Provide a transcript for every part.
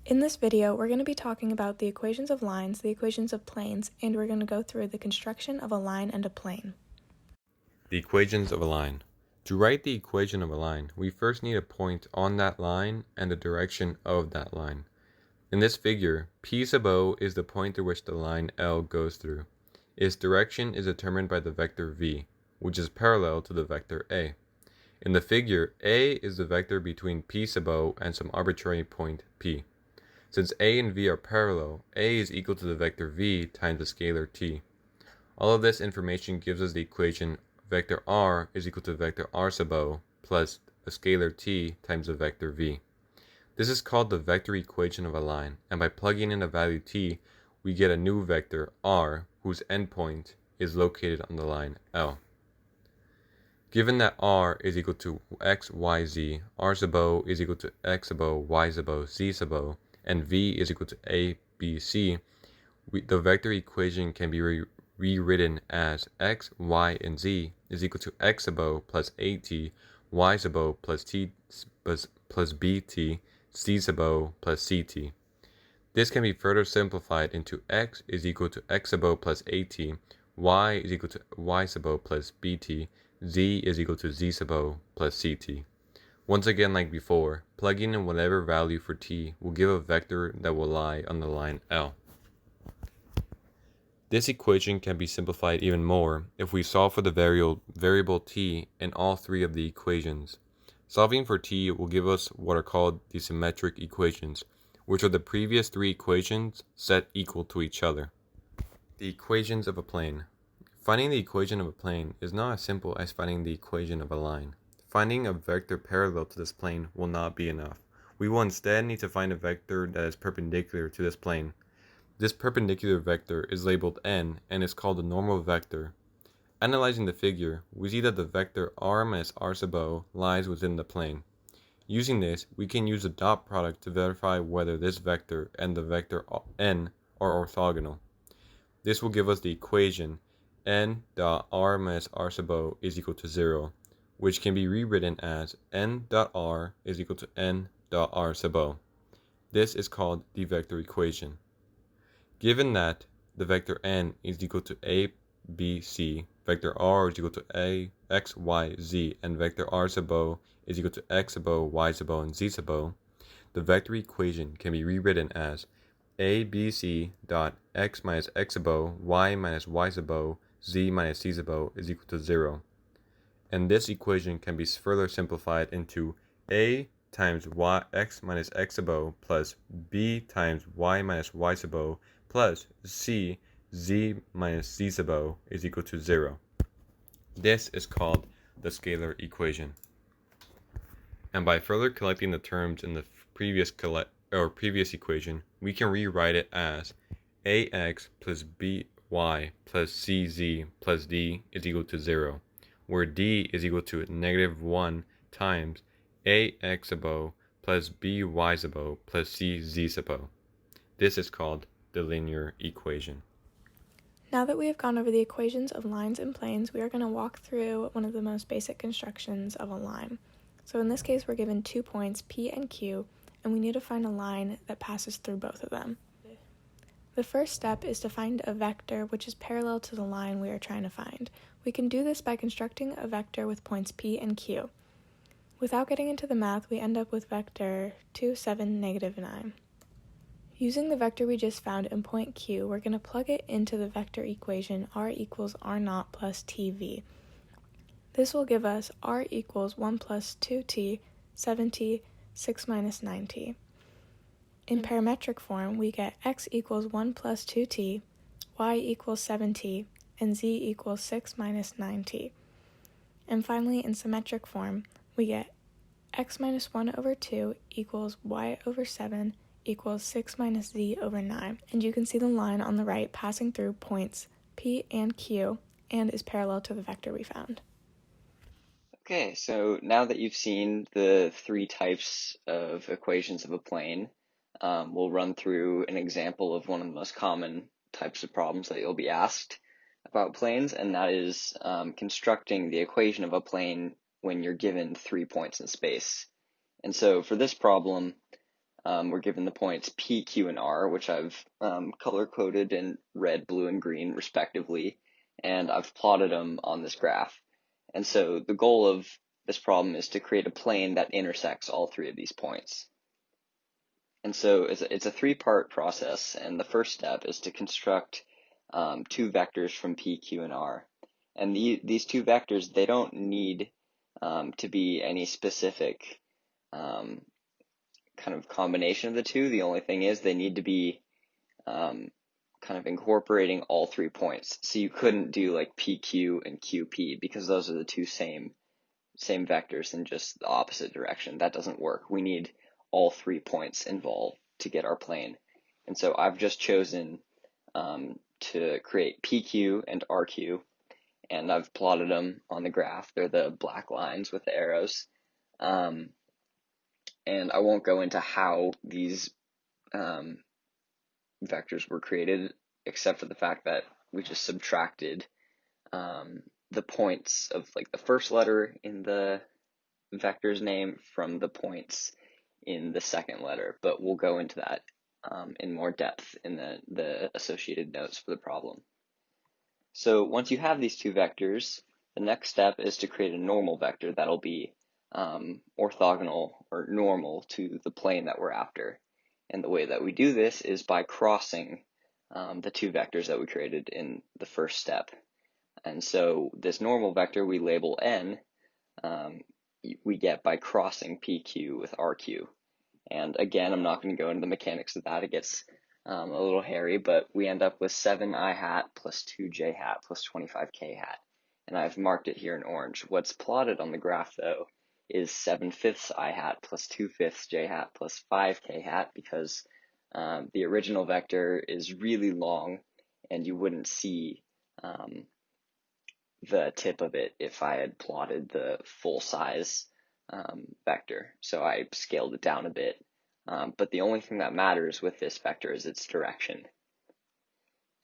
In this video, we're going to be talking about the equations of lines, the equations of planes, and we're going to go through the construction of a line and a plane. The equations of a line. To write the equation of a line, we first need a point on that line and the direction of that line. In this figure, P sub O is the point through which the line L goes through. Its direction is determined by the vector V, which is parallel to the vector A. In the figure, A is the vector between P sub O and some arbitrary point P. Since A and V are parallel, A is equal to the vector V times the scalar t. All of this information gives us the equation vector r is equal to vector r sub O plus a scalar t times the vector v. This is called the vector equation of a line, and by plugging in a value t, we get a new vector r whose endpoint is located on the line L. Given that r is equal to x, y, z, r sub O is equal to x sub O, y sub O, z sub O, and v is equal to a, b, c, the vector equation can be rewritten as x, y, and z is equal to x sub O plus at, y sub O plus t plus bt, c sub O plus ct. This can be further simplified into x is equal to x sub O plus at, y is equal to y sub O plus bt, z is equal to z sub O plus ct. Once again, like before, plugging in whatever value for t will give a vector that will lie on the line L. This equation can be simplified even more if we solve for the variable t in all three of the equations. Solving for t will give us what are called the symmetric equations, which are the previous three equations set equal to each other. The equations of a plane. Finding the equation of a plane is not as simple as finding the equation of a line. Finding a vector parallel to this plane will not be enough. We will instead need to find a vector that is perpendicular to this plane. This perpendicular vector is labeled n and is called the normal vector. Analyzing the figure, we see that the vector r minus r sub O lies within the plane. Using this, we can use the dot product to verify whether this vector and the vector n are orthogonal. This will give us the equation n dot r minus r sub O is equal to 0, which can be rewritten as n dot r is equal to n dot r sub O. This is called the vector equation. Given that the vector n is equal to a, b, c, vector r is equal to a, x, y, z, and vector r sub O is equal to x sub O, y sub O, and z sub O, the vector equation can be rewritten as a, b, c dot x minus x sub O, y minus y sub O, z minus z sub O is equal to 0. And this equation can be further simplified into a times x minus x sub O plus b times y minus y sub O plus c z minus z sub O is equal to 0. This is called the scalar equation. And by further collecting the terms in the previous equation, we can rewrite it as ax plus by plus cz plus d is equal to 0, where d is equal to negative 1 times ax sub O plus by sub O plus cz sub O. This is called the linear equation. Now that we have gone over the equations of lines and planes, we are going to walk through one of the most basic constructions of a line. So in this case, we're given 2 points, P and Q, and we need to find a line that passes through both of them. The first step is to find a vector which is parallel to the line we are trying to find. We can do this by constructing a vector with points P and Q. Without getting into the math, we end up with vector 2, 7, negative 9. Using the vector we just found in point Q, we're going to plug it into the vector equation r equals r naught plus tv. This will give us r equals 1 plus 2t, 7t, 6 minus 9t. In parametric form, we get x equals 1 plus 2t, y equals 7t, and z equals 6 minus 9t. And finally, in symmetric form, we get x minus 1 over 2 equals y over 7 equals 6 minus z over 9. And you can see the line on the right passing through points P and Q and is parallel to the vector we found. Okay, so now that you've seen the three types of equations of a plane, we'll run through an example of one of the most common types of problems that you'll be asked about planes, and that is constructing the equation of a plane when you're given 3 points in space. And so for this problem, we're given the points P, Q, and R, which I've color-coded in red, blue, and green, respectively, and I've plotted them on this graph. And so the goal of this problem is to create a plane that intersects all three of these points. And so it's a three-part process, and the first step is to construct two vectors from P, Q, and R. And these two vectors, they don't need to be any specific kind of combination of the two. The only thing is they need to be kind of incorporating all 3 points. So you couldn't do like PQ and QP because those are the two same vectors in just the opposite direction. That doesn't work. We need all 3 points involved to get our plane. And so I've just chosen to create PQ and RQ, and I've plotted them on the graph. They're the black lines with the arrows. And I won't go into how these vectors were created, except for the fact that we just subtracted the points of like the first letter in the vector's name from the points in the second letter, but we'll go into that in more depth in the associated notes for the problem. So once you have these two vectors, the next step is to create a normal vector that'll be orthogonal or normal to the plane that we're after. And the way that we do this is by crossing the two vectors that we created in the first step. And so this normal vector we label n, we get by crossing PQ with RQ. And again, I'm not going to go into the mechanics of that. It gets a little hairy, but we end up with 7i hat plus 2j hat plus 25k hat. And I've marked it here in orange. What's plotted on the graph, though, is 7/5 I hat plus 2/5 j hat plus 5k hat, because the original vector is really long and you wouldn't see the tip of it if I had plotted the full size vector. So I scaled it down a bit. But the only thing that matters with this vector is its direction.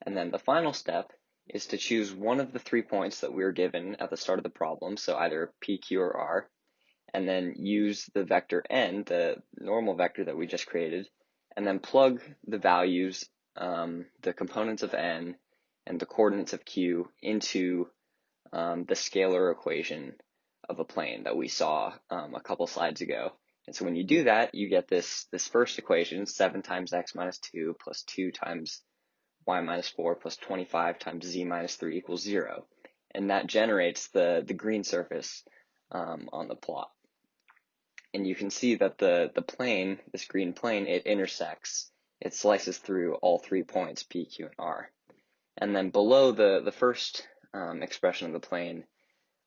And then the final step is to choose one of the 3 points that we were given at the start of the problem, so either P, Q, or R, and then use the vector n, the normal vector that we just created, and then plug the values, the components of n and the coordinates of q into the scalar equation of a plane that we saw a couple slides ago. And so when you do that, you get this first equation, 7 times x minus 2 plus 2 times y minus 4 plus 25 times z minus 3 equals 0. And that generates the green surface on the plot. And you can see that the plane, this green plane, it intersects, it slices through all 3 points, P, Q, and R. And then below the first expression of the plane,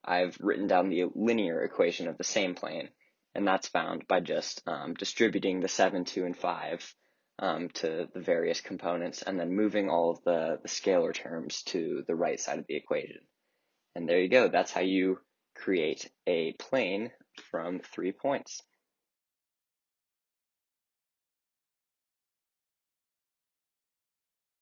I've written down the linear equation of the same plane, and that's found by just distributing the 7, 2, and 5 to the various components, and then moving all of the scalar terms to the right side of the equation. And there you go. That's how you create a plane from 3 points.